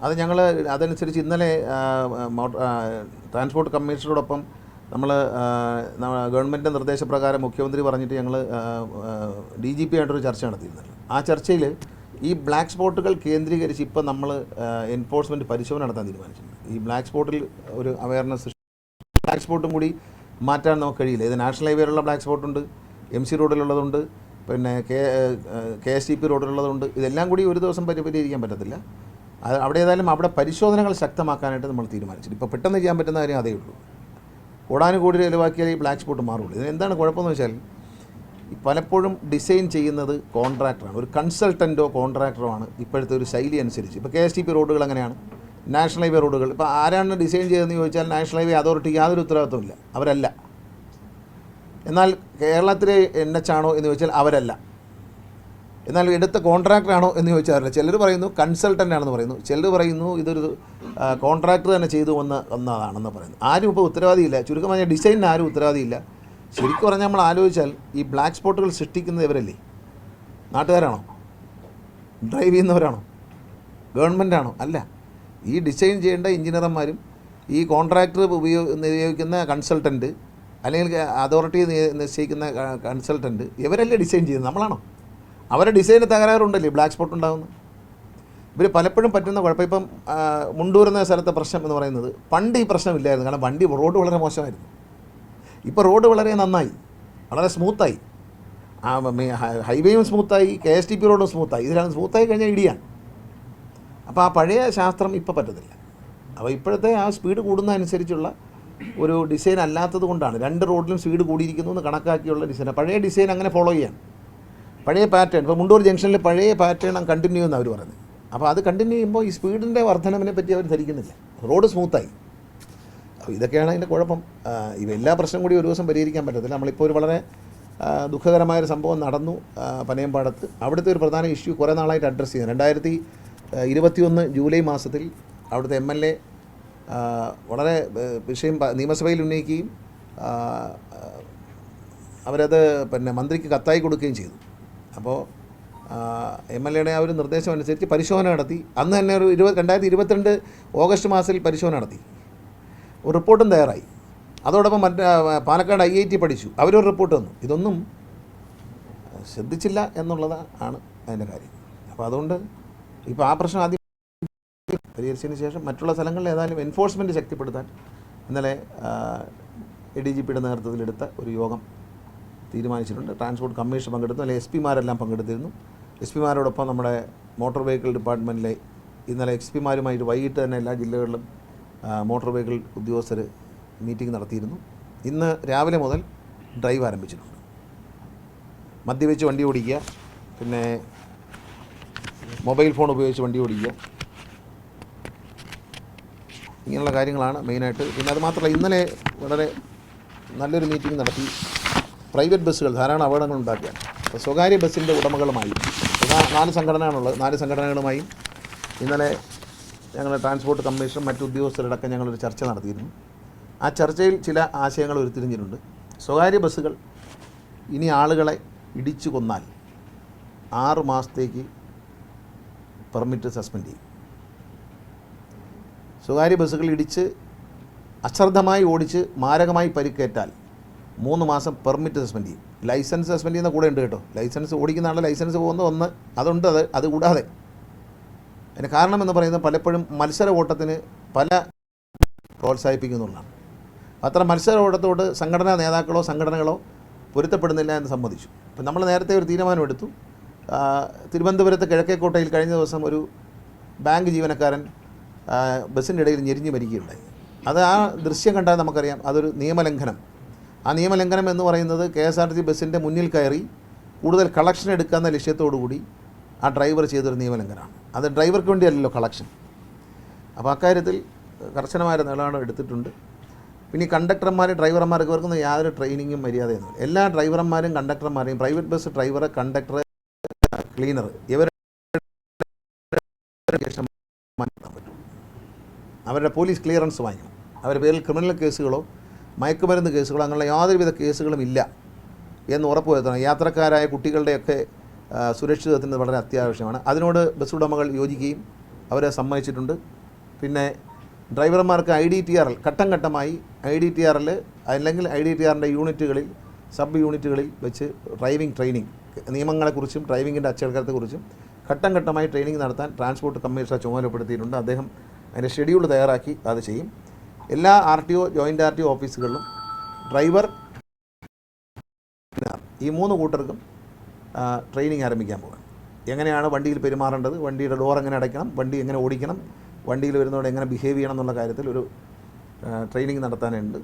അത് ഞങ്ങൾ അതനുസരിച്ച് ഇന്നലെ ട്രാൻസ്പോർട്ട് കമ്മീഷണറോടൊപ്പം നമ്മൾ ഗവൺമെൻറ്റിൻ്റെ നിർദ്ദേശപ്രകാരം മുഖ്യമന്ത്രി പറഞ്ഞിട്ട് ഞങ്ങൾ DGP ആയിട്ടൊരു ചർച്ച നടത്തിയിരുന്നല്ലോ. ആ ചർച്ചയിൽ ഈ ബ്ലാക്ക് സ്പോട്ടുകൾ കേന്ദ്രീകരിച്ച് ഇപ്പോൾ നമ്മൾ എൻഫോഴ്സ്മെൻറ്റ് പരിശോധന നടത്താൻ തീരുമാനിച്ചിട്ടുണ്ട്. ഈ ബ്ലാക്ക് സ്പോട്ടിൽ ഒരു അവയർനെസ്, ബ്ലാക്ക് സ്പോട്ടും കൂടി മാറ്റാൻ നമുക്ക് കഴിയില്ല. ഇത് നാഷണൽ ഹൈവേയിലുള്ള ബ്ലാക്ക് സ്പോട്ടുണ്ട്, MC റോഡിലുള്ളതുണ്ട്, പിന്നെ KSTP റോഡിലുള്ളതുണ്ട്. ഇതെല്ലാം കൂടി ഒരു ദിവസം പരിഹരിക്കാൻ പറ്റത്തില്ല. അവിടെ ഏതായാലും അവിടെ പരിശോധനകൾ ശക്തമാക്കാനായിട്ട് നമ്മൾ തീരുമാനിച്ചിട്ട് ഇപ്പോൾ പെട്ടെന്ന് ചെയ്യാൻ പറ്റുന്ന കാര്യം അതേ ഉള്ളൂ. കോടാനുകോടി ചിലവാക്കിയാൽ ഈ ബ്ലാക്ക് സ്പോട്ട് മാറുള്ളൂ. ഇതിനെന്താണ് കുഴപ്പമെന്ന് വെച്ചാൽ പലപ്പോഴും ഡിസൈൻ ചെയ്യുന്നത് കോൺട്രാക്ടറാണ്, ഒരു കൺസൾട്ടൻറ്റോ കോൺട്രാക്ടറോ ആണ് ഇപ്പോഴത്തെ ഒരു ശൈലി അനുസരിച്ച്. ഇപ്പോൾ KSTP റോഡുകൾ അങ്ങനെയാണ്, നാഷണൽ ഹൈവേ റോഡുകൾ. ഇപ്പോൾ ആരാണ് ഡിസൈൻ ചെയ്തതെന്ന് ചോദിച്ചാൽ നാഷണൽ ഹൈവേ അതോറിറ്റിക്ക് യാതൊരു ഉത്തരവാദിത്വമില്ല, അവരല്ല. എന്നാൽ കേരളത്തിലെ NH ആണോ എന്ന് ചോദിച്ചാൽ അവരല്ല. എന്നാൽ എടുത്ത കോൺട്രാക്ടറാണോ എന്ന് ചോദിച്ചാൽ ചിലർ പറയുന്നു കൺസൾട്ടൻ്റ് ആണെന്ന് പറയുന്നു, ചിലർ പറയുന്നു ഇതൊരു കോൺട്രാക്ടർ തന്നെ ചെയ്തു വന്നതാണെന്ന് പറയുന്നു. ആരും ഇപ്പോൾ ഉത്തരവാദിയില്ല. ചുരുക്കം പറഞ്ഞാൽ ഡിസൈനിന് ആരും ഉത്തരവാദിയില്ല. ശരിക്കും പറഞ്ഞാൽ നമ്മൾ ആലോചിച്ചാൽ ഈ ബ്ലാക്ക് സ്പോട്ടുകൾ സൃഷ്ടിക്കുന്നത് ഇവരല്ലേ? നാട്ടുകാരാണോ? ഡ്രൈവ് ചെയ്യുന്നവരാണോ? ഗവൺമെൻറ്റാണോ? അല്ല. ഈ ഡിസൈൻ ചെയ്യേണ്ട എഞ്ചിനീയർമാരും ഈ കോൺട്രാക്ടർ ഉപയോഗിക്കുന്ന കൺസൾട്ടൻറ്റ് അല്ലെങ്കിൽ അതോറിറ്റി നിശ്ചയിക്കുന്ന കൺസൾട്ടൻറ്റ് ഇവരല്ലേ ഡിസൈൻ ചെയ്യുന്നത്? നമ്മളാണോ? അവരുടെ ഡിസൈന് തകരാറുണ്ടല്ലേ ബ്ലാക്ക് സ്പോട്ട് ഉണ്ടാകുന്നത്. ഇവർ പലപ്പോഴും പറ്റുന്ന കുഴപ്പം, ഇപ്പം മുണ്ടൂർ എന്ന സ്ഥലത്തെ പ്രശ്നം എന്ന് പറയുന്നത് പണ്ട് ഈ പ്രശ്നമില്ലായിരുന്നു. കാരണം റോഡ് വളരെ മോശമായിരുന്നു. ഇപ്പോൾ റോഡ് വളരെ നന്നായി, വളരെ സ്മൂത്തായി. ഹൈവേയും സ്മൂത്തായി, KSTP റോഡും സ്മൂത്തായി. ഇതിലാണ് സ്മൂത്തായി കഴിഞ്ഞാൽ ഇടിയാണ്. അപ്പോൾ ആ പഴയ ശാസ്ത്രം ഇപ്പോൾ പറ്റത്തില്ല. അപ്പോൾ ഇപ്പോഴത്തെ ആ സ്പീഡ് കൂടുന്നതനുസരിച്ചുള്ള ഒരു ഡിസൈൻ അല്ലാത്തത് കൊണ്ടാണ് 2 റോഡിലും സ്പീഡ് കൂടിയിരിക്കുന്നു എന്ന് കണക്കാക്കിയുള്ള ഡിസൈൻ. പഴയ ഡിസൈൻ അങ്ങനെ ഫോളോ ചെയ്യാൻ, പഴയ പാറ്റേൺ. ഇപ്പോൾ മുണ്ടൂർ ജംഗ്ഷനിൽ പഴയ പാറ്റേൺ കണ്ടിന്യൂ എന്ന് അവർ പറയുന്നത്. അപ്പോൾ അത് കണ്ടിന്യൂ ചെയ്യുമ്പോൾ ഈ സ്പീഡിൻ്റെ വർധനവിനെ പറ്റി അവർ ധരിക്കുന്നില്ല. റോഡ് സ്മൂത്തായി. അപ്പോൾ ഇതൊക്കെയാണ് അതിൻ്റെ കുഴപ്പം. എല്ലാ പ്രശ്നം കൂടി ഒരു ദിവസം പരിഹരിക്കാൻ പറ്റത്തില്ല. നമ്മളിപ്പോൾ ഒരു വളരെ ദുഃഖകരമായൊരു സംഭവം നടന്നു പനയമ്പാടത്ത്. അവിടുത്തെ ഒരു പ്രധാന ഇഷ്യൂ കുറേ നാളായിട്ട് അഡ്രസ്സ് ചെയ്യുന്നത് 2021 ജൂലൈ മാസത്തിൽ അവിടുത്തെ MLA വളരെ വിഷയം നിയമസഭയിൽ ഉന്നയിക്കുകയും അവരത് പിന്നെ മന്ത്രിക്ക് കത്തായി കൊടുക്കുകയും ചെയ്തു. അപ്പോൾ MLAയുടെ ആ ഒരു നിർദ്ദേശം അനുസരിച്ച് പരിശോധന നടത്തി. അന്ന് തന്നെ ഒരു 2022 ഓഗസ്റ്റ് മാസത്തിൽ പരിശോധന നടത്തി. ഒരു റിപ്പോർട്ടും തയ്യാറായി. അതോടൊപ്പം പാലക്കാട് IIT പഠിച്ചു, അവരൊരു റിപ്പോർട്ട് തന്നു. ഇതൊന്നും ശ്രദ്ധിച്ചില്ല എന്നുള്ളതാണ് അതിൻ്റെ കാര്യം. അപ്പോൾ അതുകൊണ്ട് ഇപ്പോൾ ആ പ്രശ്നം ആദ്യം പരിഹരിച്ചതിന് ശേഷം മറ്റുള്ള സ്ഥലങ്ങളിൽ ഏതായാലും എൻഫോഴ്സ്മെൻറ്റ് ശക്തിപ്പെടുത്താൻ ഇന്നലെ ADGPയുടെ നേതൃത്വത്തിലെടുത്ത ഒരു യോഗം തീരുമാനിച്ചിട്ടുണ്ട്. ട്രാൻസ്പോർട്ട് കമ്മീഷൻ പങ്കെടുത്തു, അല്ലെങ്കിൽ SP-മാരെല്ലാം പങ്കെടുത്തിരുന്നു. SP-മാരോടൊപ്പം നമ്മുടെ മോട്ടോർ വെഹിക്കിൾ ഡിപ്പാർട്ട്മെൻറ്റിലെ ഇന്നലെ SP-മാരുമായിട്ട് വൈകിട്ട് തന്നെ എല്ലാ ജില്ലകളിലും മോട്ടോർ വെഹിക്കിൾ ഉദ്യോഗസ്ഥർ മീറ്റിംഗ് നടത്തിയിരുന്നു. ഇന്ന് രാവിലെ മുതൽ ഡ്രൈവ് ആരംഭിച്ചിട്ടുണ്ട്. മദ്യപിച്ച് വണ്ടി ഓടിക്കുക, പിന്നെ മൊബൈൽ ഫോൺ ഉപയോഗിച്ച് വണ്ടി ഓടിക്കുക, ഇങ്ങനെയുള്ള കാര്യങ്ങളാണ് മെയിനായിട്ട്. പിന്നെ അതുമാത്രമല്ല, ഇന്നലെ വളരെ നല്ലൊരു മീറ്റിംഗ് നടത്തി. പ്രൈവറ്റ് ബസ്സുകൾ ധാരാളം അപകടങ്ങൾ ഉണ്ടാക്കുകയാണ്. അപ്പോൾ സ്വകാര്യ ബസ്സിൻ്റെ ഉടമകളുമായി 4 സംഘടനയാണുള്ളത്. 4 സംഘടനകളുമായും ഇന്നലെ ഞങ്ങൾ ട്രാൻസ്പോർട്ട് കമ്മീഷനും മറ്റു ഉദ്യോഗസ്ഥരടക്കം ഞങ്ങളൊരു ചർച്ച നടത്തിയിരുന്നു. ആ ചർച്ചയിൽ ചില ആശയങ്ങൾ ഉരുത്തിരിഞ്ഞിട്ടുണ്ട്. സ്വകാര്യ ബസ്സുകൾ ഇനി ആളുകളെ ഇടിച്ചു കൊന്നാൽ 6 മാസത്തേക്ക് പെർമിറ്റ് സസ്പെൻഡ് ചെയ്യും. സ്വകാര്യ ബസ്സുകൾ ഇടിച്ച് അശ്രദ്ധമായി ഓടിച്ച് മാരകമായി പരിക്കേറ്റാൽ 3 മാസം പെർമിറ്റ് സസ്പെൻഡ് ചെയ്യും. ലൈസൻസ് സസ്പെൻഡ് ചെയ്യുന്ന കൂടെ ഉണ്ട് കേട്ടോ. ലൈസൻസ് ഓടിക്കുന്ന ആളുടെ ലൈസൻസ് പോകുന്ന ഒന്ന് അതുണ്ട്. അത് കൂടാതെ അതിന് കാരണം എന്ന് പറയുന്നത് പലപ്പോഴും മത്സര ഓട്ടത്തിന് പല പ്രോത്സാഹിപ്പിക്കുന്നുള്ളതാണ്. അത്ര മത്സര ഓട്ടത്തോട് സംഘടനാ നേതാക്കളോ സംഘടനകളോ പൊരുത്തപ്പെടുന്നില്ല എന്ന് സമ്മതിച്ചു. അപ്പം നമ്മൾ നേരത്തെ ഒരു തീരുമാനമെടുത്തു. തിരുവനന്തപുരത്ത് കിഴക്കേക്കോട്ടയിൽ കഴിഞ്ഞ ദിവസം ഒരു ബാങ്ക് ജീവനക്കാരൻ ബസ്സിൻ്റെ ഇടയിൽ ഞെരിഞ്ഞ് മരിക്കുകയുണ്ടായി. അത് ആ ദൃശ്യം കണ്ടാൽ നമുക്കറിയാം അതൊരു നിയമലംഘനം. ആ നിയമലംഘനം എന്ന് പറയുന്നത് KSRTC ബസ്സിൻ്റെ മുന്നിൽ കയറി കൂടുതൽ കളക്ഷൻ എടുക്കാവുന്ന ലക്ഷ്യത്തോടുകൂടി ആ ഡ്രൈവർ ചെയ്തൊരു നിയമലംഘനമാണ്. അത് ഡ്രൈവർക്ക് വേണ്ടിയല്ലല്ലോ കളക്ഷൻ. അപ്പോൾ അക്കാര്യത്തിൽ കർശനമായ നിലപാട് എടുത്തിട്ടുണ്ട്. പിന്നെ ഈ കണ്ടക്ടർമാർ ഡ്രൈവർമാർക്ക് ഇവർക്കൊന്നും യാതൊരു ട്രെയിനിങ്ങും മര്യാദയൊന്നും. എല്ലാ ഡ്രൈവർമാരും കണ്ടക്ടർമാരെയും private bus driver, conductor, cleaner അവരുടെ പോലീസ് ക്ലിയറൻസ് വാങ്ങിക്കണം. അവരുടെ പേരിൽ ക്രിമിനൽ കേസുകളോ മയക്കുമരുന്ന് കേസുകളോ അങ്ങനെയുള്ള യാതൊരുവിധ കേസുകളും ഇല്ല എന്ന് ഉറപ്പുവരുത്തണം. യാത്രക്കാരായ കുട്ടികളുടെയൊക്കെ സുരക്ഷിതത്വത്തിന് വളരെ അത്യാവശ്യമാണ്. അതിനോട് ബസ് ഉടമകൾ യോജിക്കുകയും അവരെ സമ്മതിച്ചിട്ടുണ്ട്. പിന്നെ ഡ്രൈവർമാർക്ക് IDTR ഘട്ടം ഘട്ടമായി IDTR അല്ലെങ്കിൽ IDTRൻ്റെ യൂണിറ്റുകളിൽ സബ് യൂണിറ്റുകളിൽ വെച്ച് ഡ്രൈവിംഗ് ട്രെയിനിങ് നിയമങ്ങളെക്കുറിച്ചും ഡ്രൈവിങ്ങിൻ്റെ അച്ചടക്കത്തെക്കുറിച്ചും ഘട്ടം ഘട്ടമായി ട്രെയിനിങ് നടത്താൻ ട്രാൻസ്പോർട്ട് കമ്മീഷണർ ചുമതലപ്പെടുത്തിയിട്ടുണ്ട്. അദ്ദേഹം അതിൻ്റെ ഷെഡ്യൂൾ തയ്യാറാക്കി അത് ചെയ്യും. എല്ലാ RTO ജോയിൻ്റ് RTO ഓഫീസുകളിലും ഡ്രൈവർ ഈ 3 കൂട്ടർക്കും ട്രെയിനിങ് ആരംഭിക്കാൻ പോകാം. എങ്ങനെയാണ് വണ്ടിയിൽ പെരുമാറേണ്ടത്, വണ്ടിയുടെ ഡോർ എങ്ങനെ അടയ്ക്കണം, വണ്ടി എങ്ങനെ ഓടിക്കണം, വണ്ടിയിൽ വരുന്നതോടെ എങ്ങനെ ബിഹേവ് ചെയ്യണം എന്നുള്ള കാര്യത്തിൽ ഒരു ട്രെയിനിങ് നടത്താനുണ്ട്.